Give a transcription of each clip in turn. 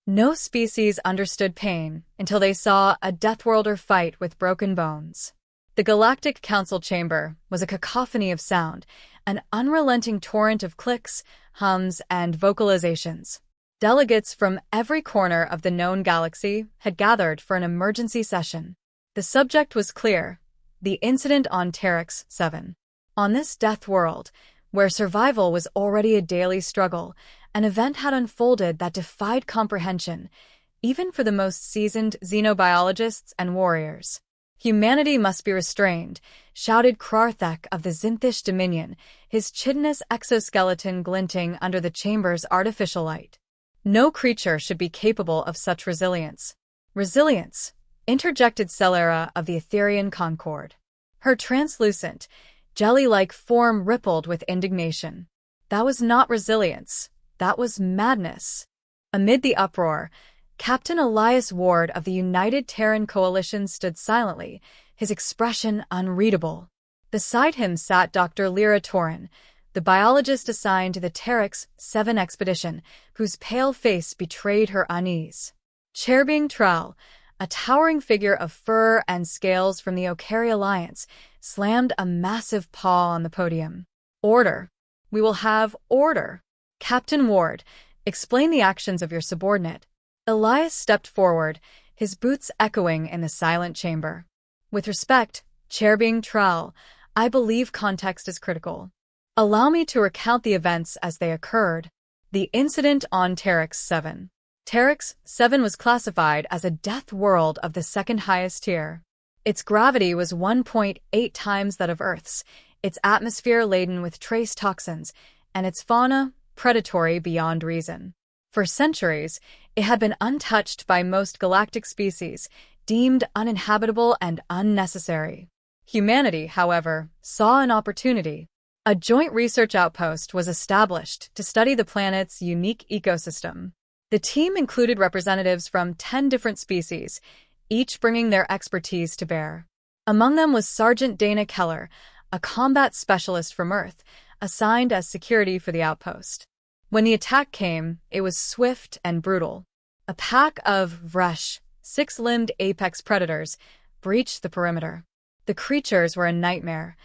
No species understood pain until they saw a deathworlder fight with broken bones. The Galactic Council chamber was a cacophony of sound, an unrelenting torrent of clicks, hums, and vocalizations. Delegates from every corner of the known galaxy had gathered for an emergency session. The subject was clear: the incident on Terex 7. On this death world, where survival was already a daily struggle, an event had unfolded that defied comprehension, even for the most seasoned xenobiologists and warriors. "Humanity must be restrained," shouted Krarthek of the Zinthish Dominion, his chitinous exoskeleton glinting under the chamber's artificial light. "No creature should be capable of such resilience." "Resilience," interjected Celera of the Etherean Concord. Her translucent, jelly-like form rippled with indignation. "That was not resilience. That was madness." Amid the uproar, Captain Elias Ward of the United Terran Coalition stood silently, his expression unreadable. Beside him sat Dr. Lyra Torin, the biologist assigned to the Terex 7 expedition, whose pale face betrayed her unease. Cherbing Trell, a towering figure of fur and scales from the Okari Alliance, slammed a massive paw on the podium. "Order. We will have order. Captain Ward, explain the actions of your subordinate." Elias stepped forward, his boots echoing in the silent chamber. "With respect, Cherbing Trell, I believe context is critical. Allow me to recount the events as they occurred." The incident on Terex 7. Terex 7 was classified as a death world of the second highest tier. Its gravity was 1.8 times that of Earth's, its atmosphere laden with trace toxins, and its fauna predatory beyond reason. For centuries, it had been untouched by most galactic species, deemed uninhabitable and unnecessary. Humanity, however, saw an opportunity. A joint research outpost was established to study the planet's unique ecosystem. The team included representatives from 10 different species, each bringing their expertise to bear. Among them was Sergeant Dana Keller, a combat specialist from Earth, assigned as security for the outpost. When the attack came, it was swift and brutal. A pack of Vresh, 6-limbed apex predators, breached the perimeter. The creatures were a nightmare,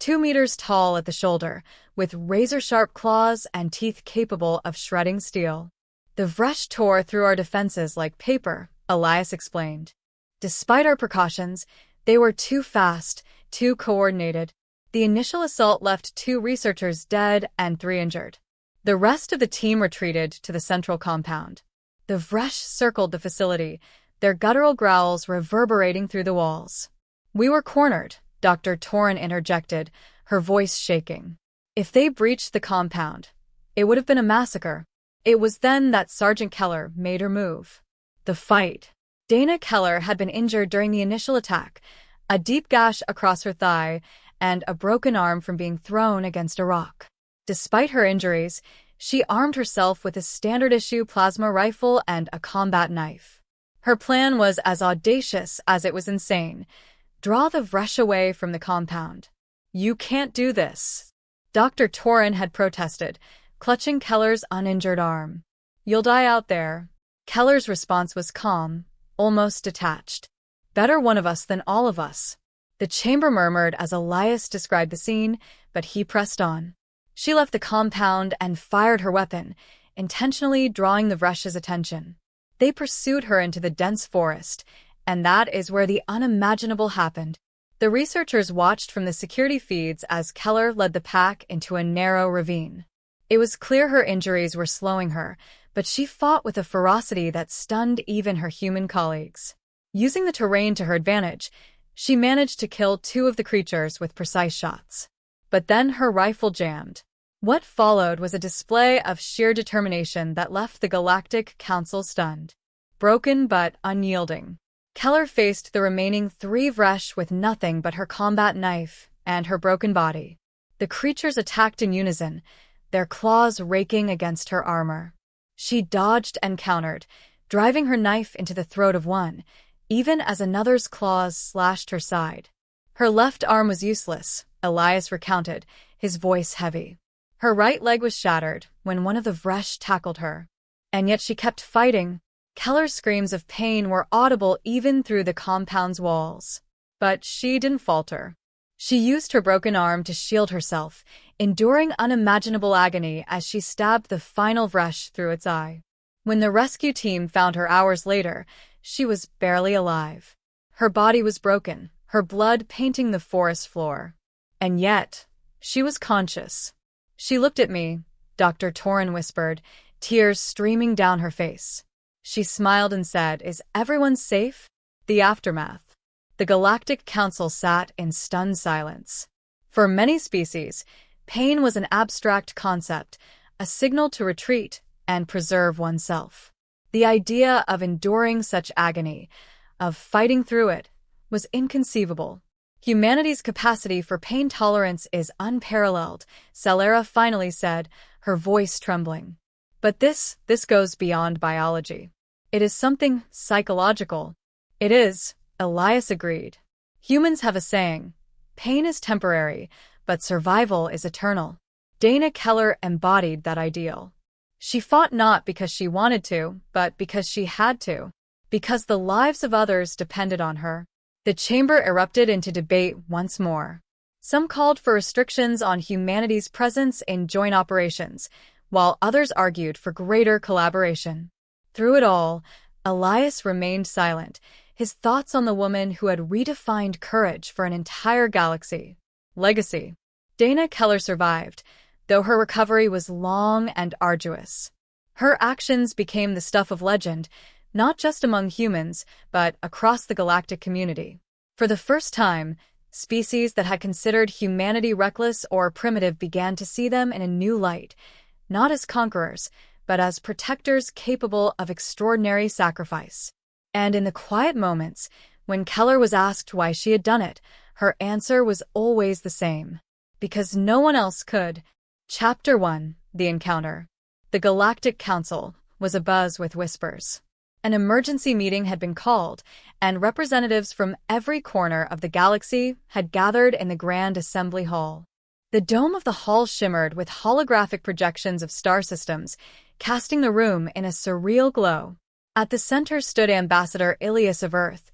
2 meters tall at the shoulder, with razor-sharp claws and teeth capable of shredding steel. "The Vresh tore through our defenses like paper," Elias explained. "Despite our precautions, they were too fast, too coordinated. The initial assault left 2 researchers dead and 3 injured. The rest of the team retreated to the central compound. The Vresh circled the facility, their guttural growls reverberating through the walls. "We were cornered," Dr. Torin interjected, her voice shaking. "If they breached the compound, it would have been a massacre." It was then that Sergeant Keller made her move. The fight. Dana Keller had been injured during the initial attack, a deep gash across her thigh, and a broken arm from being thrown against a rock. Despite her injuries, she armed herself with a standard-issue plasma rifle and a combat knife. Her plan was as audacious as it was insane: draw the Vresh away from the compound. "You can't do this," Dr. Torin had protested, clutching Keller's uninjured arm. "You'll die out there." Keller's response was calm, almost detached. "Better one of us than all of us." The chamber murmured as Elias described the scene, but he pressed on. She left the compound and fired her weapon, intentionally drawing the Vresh's attention. They pursued her into the dense forest, and that is where the unimaginable happened. The researchers watched from the security feeds as Keller led the pack into a narrow ravine. It was clear her injuries were slowing her, but she fought with a ferocity that stunned even her human colleagues. Using the terrain to her advantage, she managed to kill 2 of the creatures with precise shots. But then her rifle jammed. What followed was a display of sheer determination that left the Galactic Council stunned. Broken but unyielding, Keller faced the remaining 3 Vresh with nothing but her combat knife and her broken body. The creatures attacked in unison, their claws raking against her armor. She dodged and countered, driving her knife into the throat of one, even as another's claws slashed her side. Her left arm was useless, Elias recounted, his voice heavy. Her right leg was shattered when one of the Vresh tackled her. And yet she kept fighting. Keller's screams of pain were audible even through the compound's walls. But she didn't falter. She used her broken arm to shield herself, enduring unimaginable agony as she stabbed the final rush through its eye. When the rescue team found her hours later, she was barely alive. Her body was broken, her blood painting the forest floor. And yet, she was conscious. She looked at me, Dr. Torrin whispered, tears streaming down her face. She smiled and said, "Is everyone safe?" The aftermath. The Galactic Council sat in stunned silence. For many species, pain was an abstract concept, a signal to retreat and preserve oneself. The idea of enduring such agony, of fighting through it, was inconceivable. Humanity's capacity for pain tolerance is unparalleled, Celera finally said, her voice trembling. But this goes beyond biology. It is something psychological. It is, Elias agreed. Humans have a saying, pain is temporary, but survival is eternal. Dana Keller embodied that ideal. She fought not because she wanted to, but because she had to, because the lives of others depended on her. The chamber erupted into debate once more. Some called for restrictions on humanity's presence in joint operations, while others argued for greater collaboration. Through it all, Elias remained silent, his thoughts on the woman who had redefined courage for an entire galaxy. Legacy. Dana Keller survived, though her recovery was long and arduous. Her actions became the stuff of legend, not just among humans, but across the galactic community. For the first time, species that had considered humanity reckless or primitive began to see them in a new light, not as conquerors, but as protectors capable of extraordinary sacrifice. And in the quiet moments, when Keller was asked why she had done it, her answer was always the same. Because no one else could. Chapter 1, The Encounter. The Galactic Council was abuzz with whispers. An emergency meeting had been called, and representatives from every corner of the galaxy had gathered in the Grand Assembly Hall. The dome of the hall shimmered with holographic projections of star systems, casting the room in a surreal glow. At the center stood Ambassador Ilias of Earth,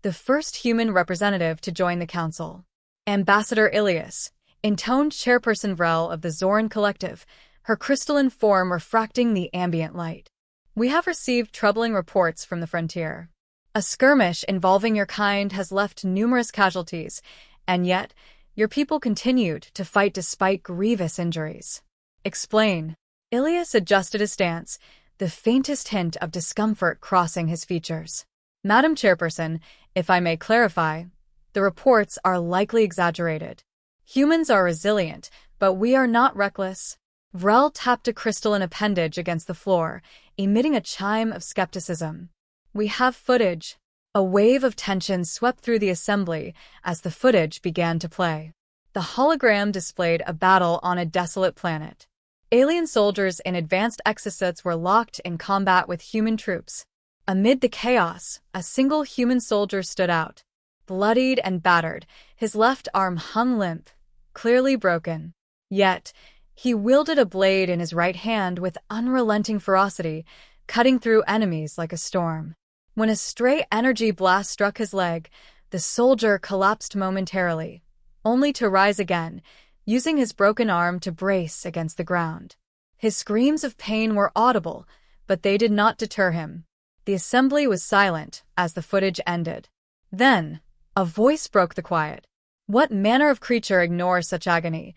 the first human representative to join the council. Ambassador Ilias, intoned Chairperson Vrel of the Zoran Collective, her crystalline form refracting the ambient light. "We have received troubling reports from the frontier. A skirmish involving your kind has left numerous casualties, and yet your people continued to fight despite grievous injuries." "Explain." Ilias adjusted his stance, the faintest hint of discomfort crossing his features. "Madam Chairperson, if I may clarify, the reports are likely exaggerated. Humans are resilient, but we are not reckless." Vrel tapped a crystalline appendage against the floor, emitting a chime of skepticism. "We have footage." A wave of tension swept through the assembly as the footage began to play. The hologram displayed a battle on a desolate planet. Alien soldiers in advanced exosuits were locked in combat with human troops. Amid the chaos, a single human soldier stood out. Bloodied and battered, his left arm hung limp, clearly broken. Yet, he wielded a blade in his right hand with unrelenting ferocity, cutting through enemies like a storm. When a stray energy blast struck his leg, the soldier collapsed momentarily, only to rise again, using his broken arm to brace against the ground. His screams of pain were audible, but they did not deter him. The assembly was silent as the footage ended. Then, a voice broke the quiet. "What manner of creature ignores such agony?"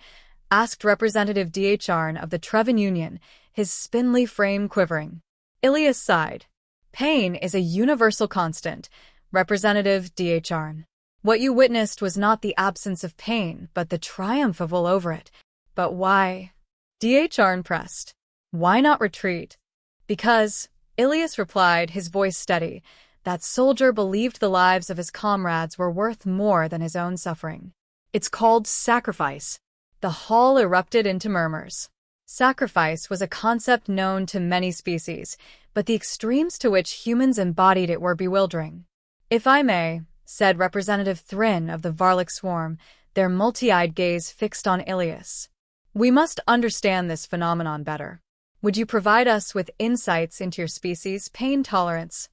asked Representative Dhrn of the Trevan Union, his spindly frame quivering. Ilias sighed. "Pain is a universal constant, Representative Dhrn. What you witnessed was not the absence of pain, but the triumph of will over it. But why?" Dhrn pressed. "Why not retreat?" "Because," Ilias replied, his voice steady, "that soldier believed the lives of his comrades were worth more than his own suffering. It's called sacrifice." The hall erupted into murmurs. Sacrifice was a concept known to many species, but the extremes to which humans embodied it were bewildering. "If I may," said Representative Thrin of the Varlic Swarm, their multi-eyed gaze fixed on Ilias. "We must understand this phenomenon better. Would you provide us with insights into your species' pain tolerance?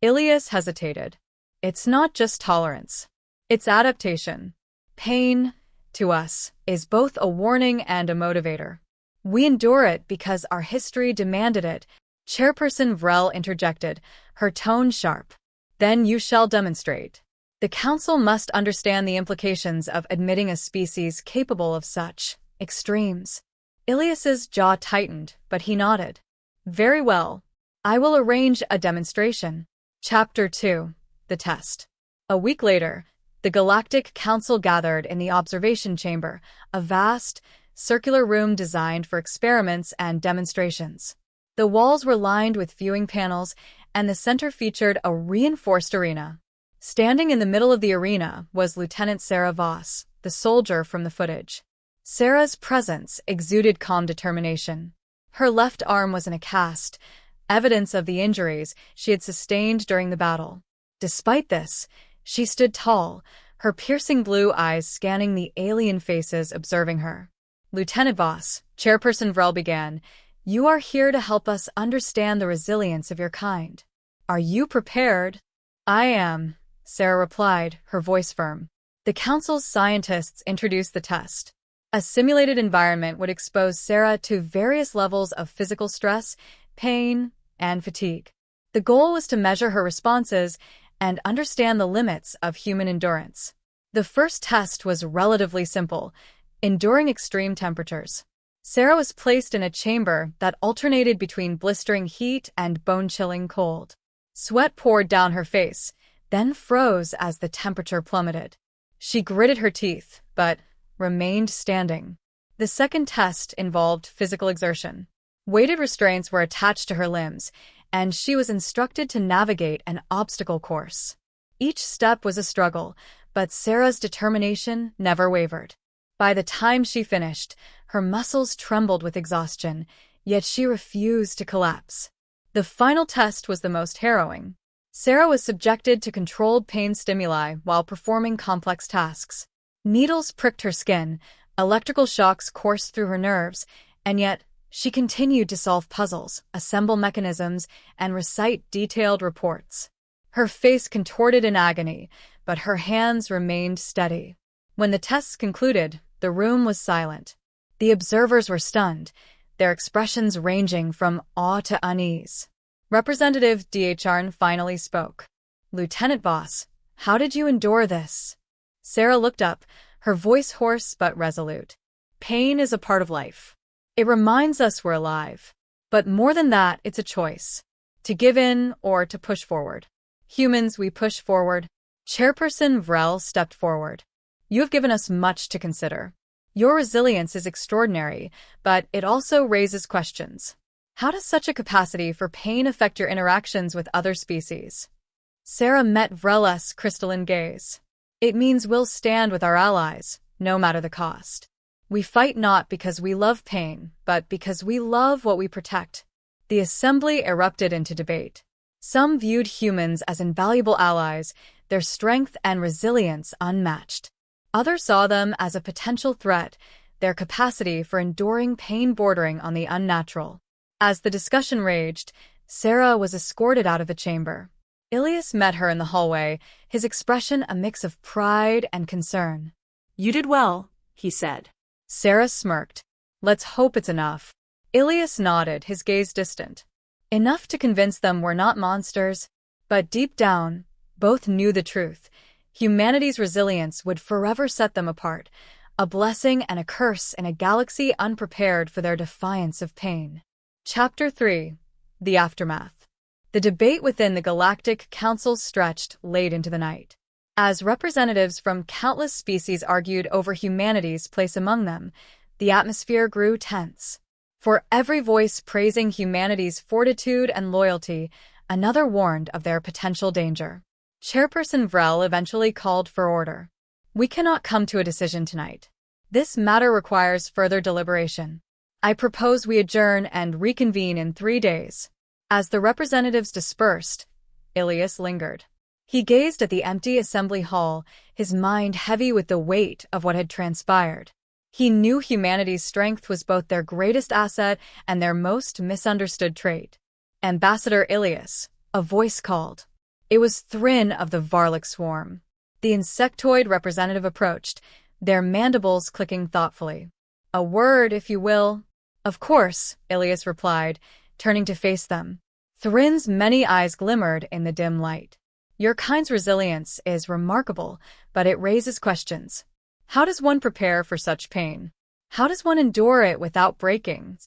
Ilias hesitated. It's not just tolerance. It's adaptation. Pain, to us, is both a warning and a motivator. We endure it because our history demanded it. Chairperson Vrel interjected, her tone sharp. Then you shall demonstrate. The council must understand the implications of admitting a species capable of such extremes. Ilias's jaw tightened, but he nodded. Very well. I will arrange a demonstration. Chapter 2. The Test. A week later, the Galactic Council gathered in the observation chamber, a vast, circular room designed for experiments and demonstrations. The walls were lined with viewing panels, and the center featured a reinforced arena. Standing in the middle of the arena was Lieutenant Sarah Voss, the soldier from the footage. Sarah's presence exuded calm determination. Her left arm was in a cast, evidence of the injuries she had sustained during the battle. Despite this, she stood tall, her piercing blue eyes scanning the alien faces observing her. Lieutenant Voss, Chairperson Vrel began, you are here to help us understand the resilience of your kind. Are you prepared? I am, Sarah replied, her voice firm. The council's scientists introduced the test. A simulated environment would expose Sarah to various levels of physical stress, pain, and fatigue. The goal was to measure her responses and understand the limits of human endurance. The first test was relatively simple, enduring extreme temperatures. Sarah was placed in a chamber that alternated between blistering heat and bone-chilling cold. Sweat poured down her face, then froze as the temperature plummeted. She gritted her teeth, but remained standing. The second test involved physical exertion. Weighted restraints were attached to her limbs, and she was instructed to navigate an obstacle course. Each step was a struggle, but Sarah's determination never wavered. By the time she finished, her muscles trembled with exhaustion, yet she refused to collapse. The final test was the most harrowing. Sarah was subjected to controlled pain stimuli while performing complex tasks. Needles pricked her skin, electrical shocks coursed through her nerves, and yet she continued to solve puzzles, assemble mechanisms, and recite detailed reports. Her face contorted in agony, but her hands remained steady. When the tests concluded, the room was silent. The observers were stunned, their expressions ranging from awe to unease. Representative Dhrn finally spoke. Lieutenant Voss, how did you endure this? Sarah looked up, her voice hoarse but resolute. Pain is a part of life. It reminds us we're alive. But more than that, it's a choice. To give in or to push forward. Humans, we push forward. Chairperson Vrel stepped forward. You have given us much to consider. Your resilience is extraordinary, but it also raises questions. How does such a capacity for pain affect your interactions with other species? Sarah met Vrel's crystalline gaze. It means we'll stand with our allies, no matter the cost. We fight not because we love pain, but because we love what we protect. The assembly erupted into debate. Some viewed humans as invaluable allies, their strength and resilience unmatched. Others saw them as a potential threat, their capacity for enduring pain bordering on the unnatural. As the discussion raged, Sarah was escorted out of the chamber. Ilias met her in the hallway, his expression a mix of pride and concern. You did well, he said. Sarah smirked. Let's hope it's enough. Ilias nodded, his gaze distant. Enough to convince them we're not monsters. But deep down, both knew the truth. Humanity's resilience would forever set them apart, a blessing and a curse in a galaxy unprepared for their defiance of pain. Chapter 3. The Aftermath. The debate within the Galactic Council stretched late into the night. As representatives from countless species argued over humanity's place among them, the atmosphere grew tense. For every voice praising humanity's fortitude and loyalty, another warned of their potential danger. Chairperson Vrel eventually called for order. We cannot come to a decision tonight. This matter requires further deliberation. I propose we adjourn and reconvene in 3 days. As the representatives dispersed, Ilias lingered. He gazed at the empty assembly hall, his mind heavy with the weight of what had transpired. He knew humanity's strength was both their greatest asset and their most misunderstood trait. Ambassador Ilias, a voice called. It was Thrin of the Varlic swarm. The insectoid representative approached, their mandibles clicking thoughtfully. A word, if you will. Of course, Ilias replied, turning to face them. Thrin's many eyes glimmered in the dim light. Your kind's resilience is remarkable, but it raises questions. How does one prepare for such pain? How does one endure it without breaking?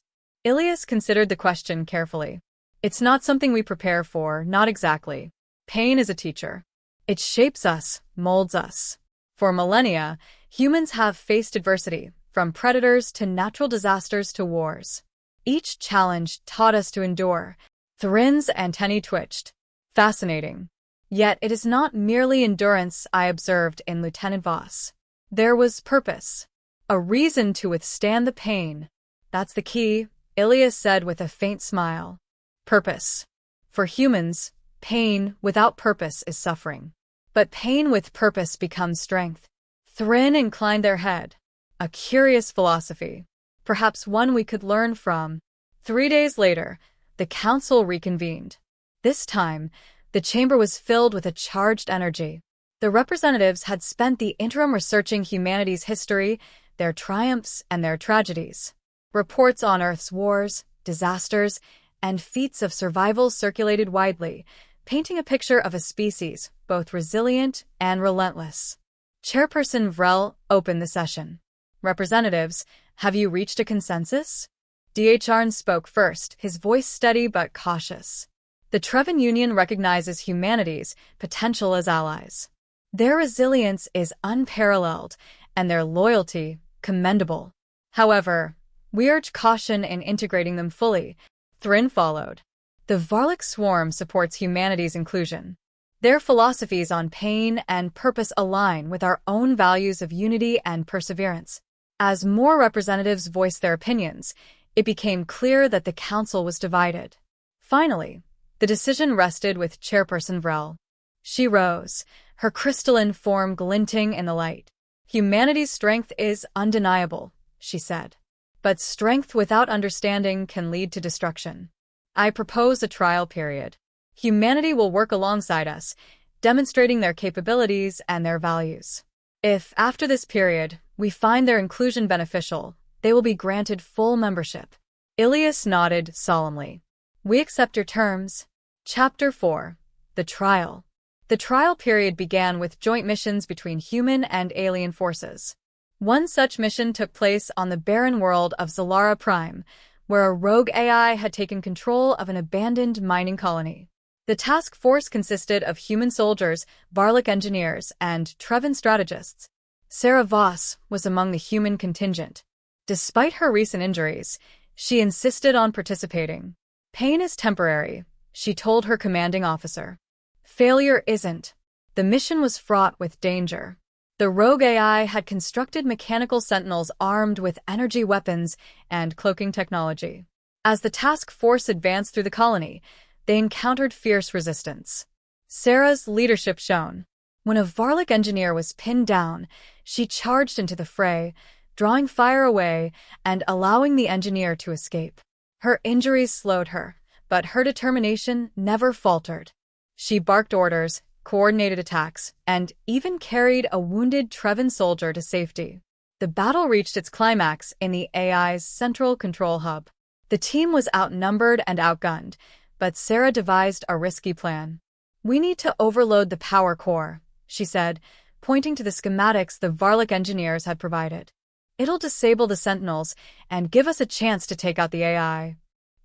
Ilias considered the question carefully. It's not something we prepare for, not exactly. Pain is a teacher. It shapes us, molds us. For millennia, humans have faced adversity, from predators to natural disasters to wars. Each challenge taught us to endure. Thrin's antennae twitched. Fascinating. Yet it is not merely endurance, I observed in Lieutenant Voss. There was purpose. A reason to withstand the pain. That's the key, Ilias said with a faint smile. Purpose. For humans, pain without purpose is suffering. But pain with purpose becomes strength. Thrin inclined their head. A curious philosophy. Perhaps one we could learn from. 3 days later, the council reconvened. This time, the chamber was filled with a charged energy. The representatives had spent the interim researching humanity's history, their triumphs and their tragedies. Reports on Earth's wars, disasters, and feats of survival circulated widely, painting a picture of a species both resilient and relentless. Chairperson Vrel opened the session. Representatives, have you reached a consensus? Dhrn spoke first, his voice steady but cautious. The Treven Union recognizes humanity's potential as allies. Their resilience is unparalleled, and their loyalty commendable. However, we urge caution in integrating them fully. Thrin followed. The Varlic swarm supports humanity's inclusion. Their philosophies on pain and purpose align with our own values of unity and perseverance. As more representatives voiced their opinions, it became clear that the council was divided. Finally, the decision rested with Chairperson Vrel. She rose, her crystalline form glinting in the light. Humanity's strength is undeniable, she said. But strength without understanding can lead to destruction. I propose a trial period. Humanity will work alongside us, demonstrating their capabilities and their values. If, after this period, we find their inclusion beneficial, they will be granted full membership. Ilias nodded solemnly. We accept your terms. Chapter 4. The Trial. The trial period began with joint missions between human and alien forces. One such mission took place on the barren world of Zalara Prime, where a rogue AI had taken control of an abandoned mining colony. The task force consisted of human soldiers, Varlic engineers, and Treven strategists. Sarah Voss was among the human contingent. Despite her recent injuries, she insisted on participating. Pain is temporary, she told her commanding officer. Failure isn't. The mission was fraught with danger. The rogue AI had constructed mechanical sentinels armed with energy weapons and cloaking technology. As the task force advanced through the colony, they encountered fierce resistance. Sarah's leadership shone. When a Varlic engineer was pinned down, she charged into the fray, drawing fire away and allowing the engineer to escape. Her injuries slowed her, but her determination never faltered. She barked orders, coordinated attacks, and even carried a wounded Treven soldier to safety. The battle reached its climax in the AI's central control hub. The team was outnumbered and outgunned, but Sarah devised a risky plan. We need to overload the power core, she said, pointing to the schematics the Varlic engineers had provided. It'll disable the sentinels and give us a chance to take out the AI.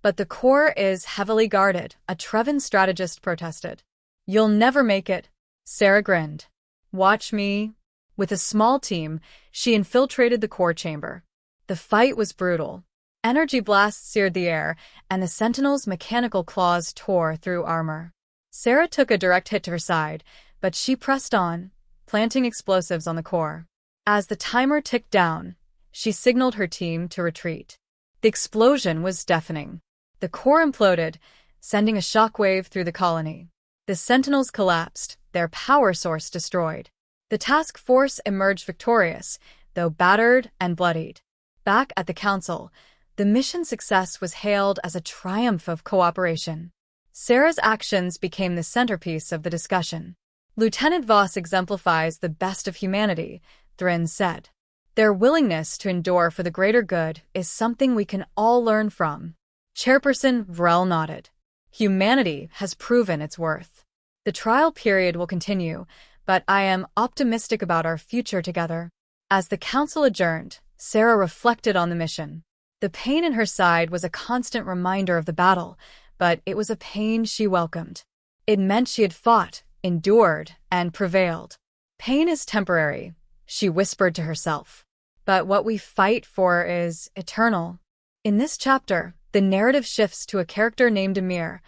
But the core is heavily guarded, a Treven strategist protested. You'll never make it, Sarah grinned. Watch me. With a small team, she infiltrated the core chamber. The fight was brutal. Energy blasts seared the air, and the sentinels' mechanical claws tore through armor. Sarah took a direct hit to her side, but she pressed on, planting explosives on the core. As the timer ticked down, she signaled her team to retreat. The explosion was deafening. The core imploded, sending a shockwave through the colony. The sentinels collapsed, their power source destroyed. The task force emerged victorious, though battered and bloodied. Back at the council, the mission's success was hailed as a triumph of cooperation. Sarah's actions became the centerpiece of the discussion. Lieutenant Voss exemplifies the best of humanity, Thrin said. Their willingness to endure for the greater good is something we can all learn from. Chairperson Vrel nodded. Humanity has proven its worth. The trial period will continue, but I am optimistic about our future together. As the council adjourned, Sarah reflected on the mission. The pain in her side was a constant reminder of the battle, but it was a pain she welcomed. It meant she had fought, endured, and prevailed. Pain is temporary, she whispered to herself. But what we fight for is eternal. In this chapter, the narrative shifts to a character named Amir,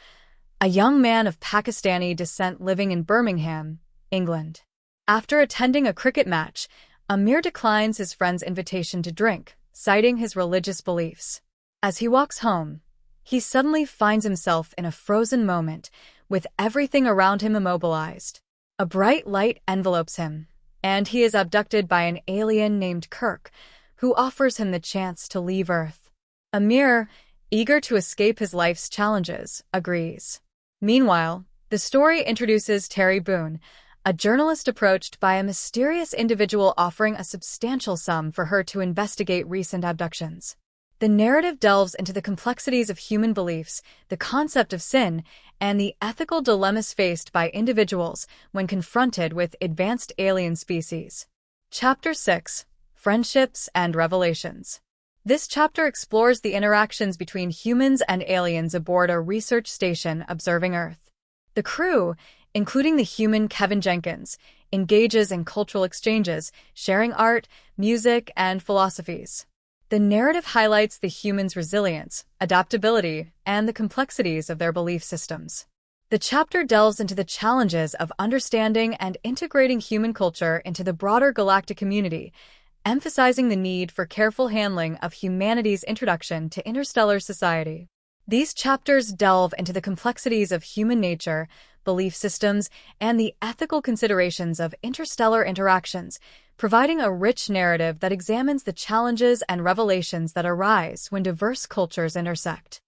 a young man of Pakistani descent living in Birmingham, England. After attending a cricket match, Amir declines his friend's invitation to drink, citing his religious beliefs. As he walks home, he suddenly finds himself in a frozen moment, with everything around him immobilized. A bright light envelopes him, and he is abducted by an alien named Kirk, who offers him the chance to leave Earth. Amir, eager to escape his life's challenges, agrees. Meanwhile, the story introduces Terry Boone, a journalist approached by a mysterious individual offering a substantial sum for her to investigate recent abductions. The narrative delves into the complexities of human beliefs, the concept of sin, and the ethical dilemmas faced by individuals when confronted with advanced alien species. Chapter 6: Friendships and Revelations. This chapter explores the interactions between humans and aliens aboard a research station observing Earth. The crew, including the human Kevin Jenkins, engages in cultural exchanges, sharing art, music, and philosophies. The narrative highlights the humans' resilience, adaptability, and the complexities of their belief systems. The chapter delves into the challenges of understanding and integrating human culture into the broader galactic community, emphasizing the need for careful handling of humanity's introduction to interstellar society. These chapters delve into the complexities of human nature, belief systems, and the ethical considerations of interstellar interactions, providing a rich narrative that examines the challenges and revelations that arise when diverse cultures intersect.